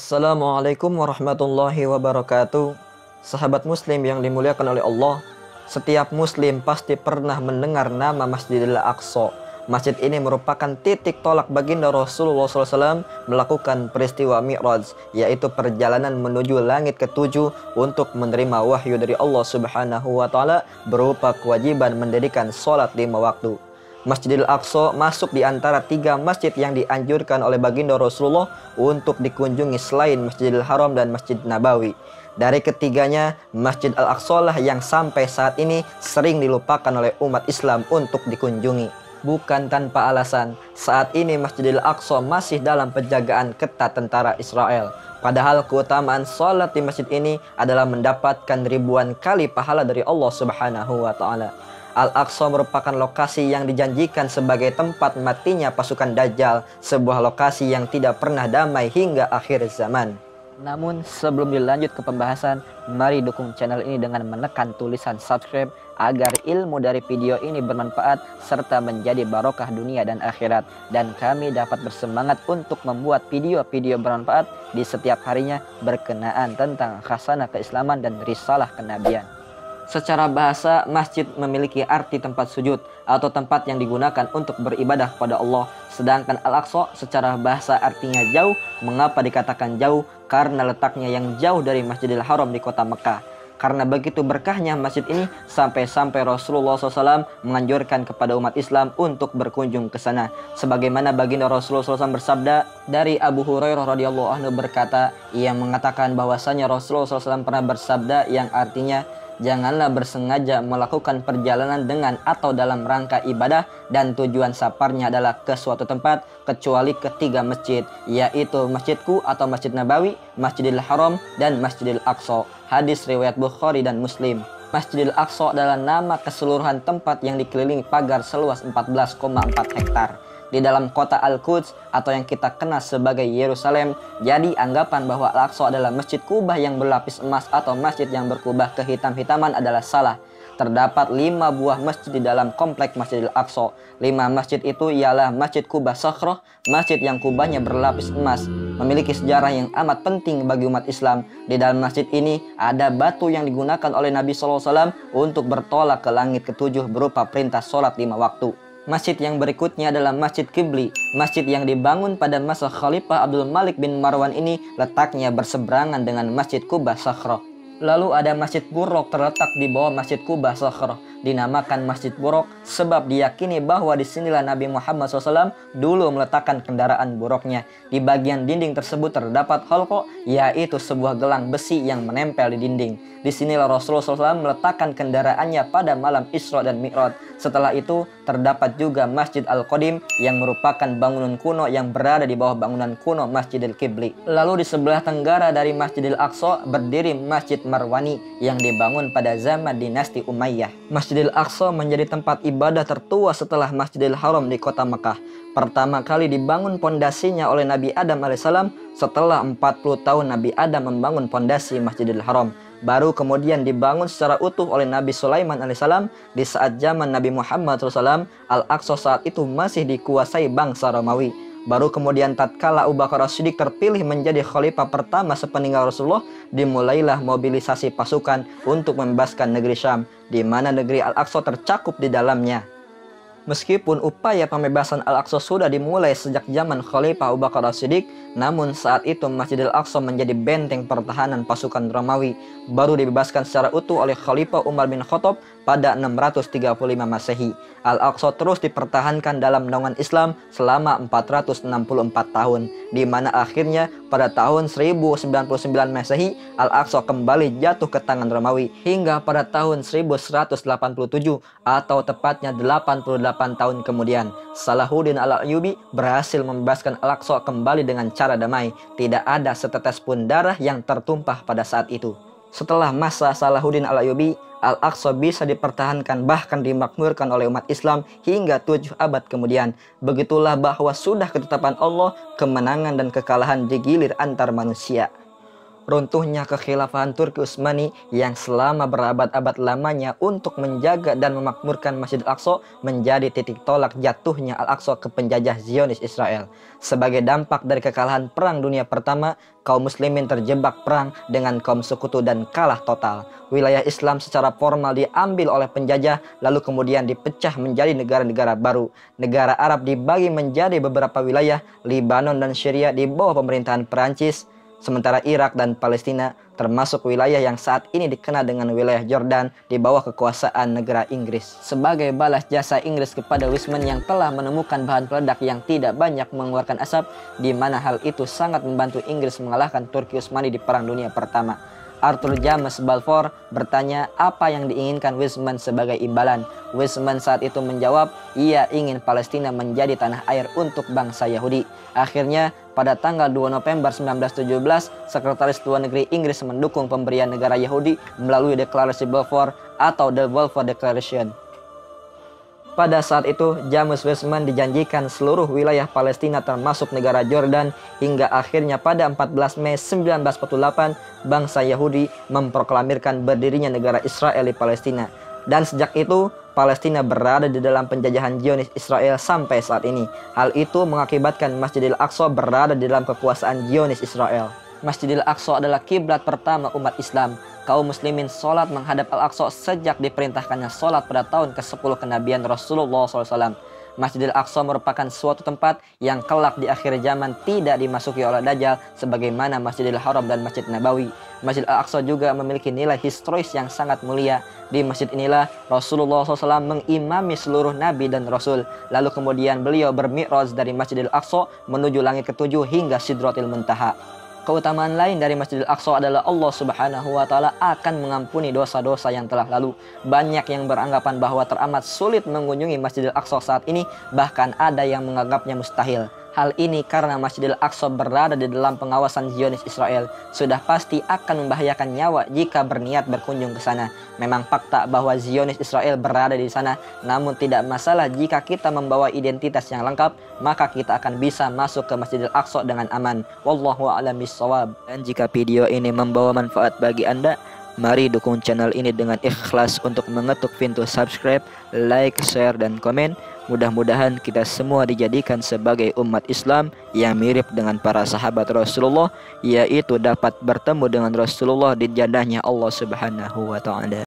Assalamualaikum warahmatullahi wabarakatuh. Sahabat muslim yang dimuliakan oleh Allah, setiap muslim pasti pernah mendengar nama Masjidil Aqsa. Masjid ini merupakan titik tolak baginda Rasulullah SAW melakukan peristiwa Mi'raj, yaitu perjalanan menuju langit ketujuh untuk menerima wahyu dari Allah Subhanahu wa Ta'ala berupa kewajiban mendirikan sholat 5 waktu. Masjidil Aqsa masuk di antara 3 masjid yang dianjurkan oleh baginda Rasulullah untuk dikunjungi selain Masjidil Haram dan Masjid Nabawi. Dari ketiganya, Masjid Al-Aqsa lah yang sampai saat ini sering dilupakan oleh umat Islam untuk dikunjungi. Bukan tanpa alasan, saat ini Masjidil Aqsa masih dalam penjagaan ketat tentara Israel. Padahal keutamaan sholat di masjid ini adalah mendapatkan ribuan kali pahala dari Allah Subhanahu wa Ta'ala. Al-Aqsa merupakan lokasi yang dijanjikan sebagai tempat matinya pasukan Dajjal, sebuah lokasi yang tidak pernah damai hingga akhir zaman. Namun sebelum dilanjut ke pembahasan, mari dukung channel ini dengan menekan tulisan subscribe agar ilmu dari video ini bermanfaat serta menjadi barokah dunia dan akhirat, dan kami dapat bersemangat untuk membuat video-video bermanfaat di setiap harinya berkenaan tentang khasanah keislaman dan risalah kenabian. Secara bahasa, masjid memiliki arti tempat sujud atau tempat yang digunakan untuk beribadah kepada Allah. Sedangkan Al-Aqsa secara bahasa artinya jauh. Mengapa dikatakan jauh? Karena letaknya yang jauh dari Masjidil Haram di kota Mekah. Karena begitu berkahnya masjid ini, sampai-sampai Rasulullah SAW menganjurkan kepada umat Islam untuk berkunjung ke sana. Sebagaimana baginda Rasulullah SAW bersabda, dari Abu Hurairah radhiyallahu anhu berkata, ia mengatakan bahwasanya Rasulullah SAW pernah bersabda yang artinya, janganlah bersengaja melakukan perjalanan dengan atau dalam rangka ibadah dan tujuan safarnya adalah ke suatu tempat kecuali ketiga masjid, yaitu masjidku atau Masjid Nabawi, Masjidil Haram, dan Masjidil Aqsa. Hadis riwayat Bukhari dan Muslim. Masjidil Aqsa adalah nama keseluruhan tempat yang dikelilingi pagar seluas 14,4 hektar di dalam kota Al-Quds atau yang kita kenal sebagai Yerusalem. Jadi anggapan bahwa Al-Aqsa adalah masjid kubah yang berlapis emas atau masjid yang berkubah kehitam-hitaman adalah salah. Terdapat 5 buah masjid di dalam komplek Masjidil Aqsa. 5 masjid itu ialah Masjid Kubah Sakhroh, masjid yang kubahnya berlapis emas, memiliki sejarah yang amat penting bagi umat Islam. Di dalam masjid ini ada batu yang digunakan oleh Nabi SAW untuk bertolak ke langit ketujuh berupa perintah sholat 5 waktu. Masjid yang berikutnya adalah Masjid Qibli. Masjid yang dibangun pada masa Khalifah Abdul Malik bin Marwan ini letaknya berseberangan dengan Masjid Kubah Sakhroh. Lalu ada Masjid Buraq terletak di bawah Masjid Kubah Sakhroh. Dinamakan Masjid Buraq sebab diyakini bahwa disinilah Nabi Muhammad SAW dulu meletakkan kendaraan buruknya. Di bagian dinding tersebut terdapat halqa, yaitu sebuah gelang besi yang menempel di dinding. Disinilah Rasulullah SAW meletakkan kendaraannya pada malam Isra dan Mi'raj. Setelah itu terdapat juga Masjid Al-Qadim yang merupakan bangunan kuno yang berada di bawah bangunan kuno Masjidil Qibli. Lalu di sebelah tenggara dari Masjidil Aqsa berdiri Masjid Marwani yang dibangun pada zaman dinasti Umayyah. Masjidil Aqsa menjadi tempat ibadah tertua setelah Masjidil Haram di kota Mekah. Pertama kali dibangun pondasinya oleh Nabi Adam alaihissalam setelah 40 tahun Nabi Adam membangun pondasi Masjidil Haram. Baru kemudian dibangun secara utuh oleh Nabi Sulaiman alaihissalam di saat zaman Nabi Muhammad SAW. Al-Aqsa saat itu masih dikuasai bangsa Romawi. Baru kemudian tatkala Abu Bakar As-Siddiq terpilih menjadi khalifah pertama sepeninggal Rasulullah, dimulailah mobilisasi pasukan untuk membebaskan negeri Syam, di mana negeri Al-Aqsa tercakup di dalamnya. Meskipun upaya pembebasan Al-Aqsa sudah dimulai sejak zaman Khalifah Abu Bakar As-Siddiq, namun saat itu Masjidil Aqsa menjadi benteng pertahanan pasukan Romawi. Baru dibebaskan secara utuh oleh Khalifah Umar bin Khattab pada 635 Masehi. Al-Aqsa terus dipertahankan dalam naungan Islam selama 464 tahun, di mana akhirnya pada tahun 1099 Masehi Al-Aqsa kembali jatuh ke tangan Romawi hingga pada tahun 1187 atau tepatnya 88 tahun kemudian Salahuddin Al-Ayyubi berhasil membebaskan Al-Aqsa kembali dengan cara damai. Tidak ada setetes pun darah yang tertumpah pada saat itu. Setelah masa Salahuddin Al-Ayyubi, Al-Aqsa bisa dipertahankan bahkan dimakmurkan oleh umat Islam hingga 7 abad kemudian. Begitulah bahwa sudah ketetapan Allah, kemenangan dan kekalahan digilir antar manusia. runtuhnya kekhilafahan Turki Utsmani yang selama berabad-abad lamanya untuk menjaga dan memakmurkan Masjidil Aqsa menjadi titik tolak jatuhnya Al-Aqsa ke penjajah Zionis Israel. Sebagai dampak dari kekalahan Perang Dunia Pertama, kaum muslimin terjebak perang dengan kaum sekutu dan kalah total. Wilayah Islam secara formal diambil oleh penjajah lalu kemudian dipecah menjadi negara-negara baru. Negara Arab dibagi menjadi beberapa wilayah, Libanon dan Syria di bawah pemerintahan Perancis. Sementara Irak dan Palestina termasuk wilayah yang saat ini dikenal dengan wilayah Jordan di bawah kekuasaan negara Inggris. Sebagai balas jasa Inggris kepada Weizmann yang telah menemukan bahan peledak yang tidak banyak mengeluarkan asap, di mana hal itu sangat membantu Inggris mengalahkan Turki Utsmani di Perang Dunia Pertama. Arthur James Balfour bertanya apa yang diinginkan Weizmann sebagai imbalan. Weizmann saat itu menjawab, ia ingin Palestina menjadi tanah air untuk bangsa Yahudi. Akhirnya, pada tanggal 2 November 1917, Sekretaris Luar Negeri Inggris mendukung pemberian negara Yahudi melalui deklarasi Balfour atau The Balfour Declaration. Pada saat itu, James Weizmann dijanjikan seluruh wilayah Palestina termasuk negara Jordan hingga akhirnya pada 14 Mei 1948 bangsa Yahudi memproklamirkan berdirinya negara Israel di Palestina. Dan sejak itu, Palestina berada di dalam penjajahan Zionis Israel sampai saat ini. Hal itu mengakibatkan Masjidil Aqsa berada di dalam kekuasaan Zionis Israel. Masjidil Aqsa adalah kiblat pertama umat Islam. Kaum muslimin sholat menghadap Al-Aqsa sejak diperintahkannya sholat pada tahun ke-10 kenabian Rasulullah SAW. Masjidil Aqsa merupakan suatu tempat yang kelak di akhir zaman tidak dimasuki oleh Dajjal sebagaimana Masjidil Haram dan Masjid Nabawi. Masjid Al-Aqsa juga memiliki nilai historis yang sangat mulia. Di masjid inilah Rasulullah SAW mengimami seluruh nabi dan rasul. Lalu kemudian beliau bermi'raj dari Masjidil Aqsa menuju langit ke-7 hingga Sidratil Muntaha. Keutamaan lain dari Masjidil Aqsa adalah Allah Subhanahu wa Ta'ala akan mengampuni dosa-dosa yang telah lalu. Banyak yang beranggapan bahwa teramat sulit mengunjungi Masjidil Aqsa saat ini, bahkan ada yang menganggapnya mustahil. Hal ini karena Masjidil Aqsa berada di dalam pengawasan Zionis Israel. Sudah pasti akan membahayakan nyawa jika berniat berkunjung ke sana. Memang fakta bahwa Zionis Israel berada di sana, namun tidak masalah jika kita membawa identitas yang lengkap, maka kita akan bisa masuk ke Masjidil Aqsa dengan aman. Wallahu a'lam bishawab. Dan jika video ini membawa manfaat bagi Anda, mari dukung channel ini dengan ikhlas untuk mengetuk pintu subscribe, like, share, dan komen. Mudah-mudahan kita semua dijadikan sebagai umat Islam yang mirip dengan para sahabat Rasulullah, yaitu dapat bertemu dengan Rasulullah di jannahnya Allah Subhanahu wa Ta'ala.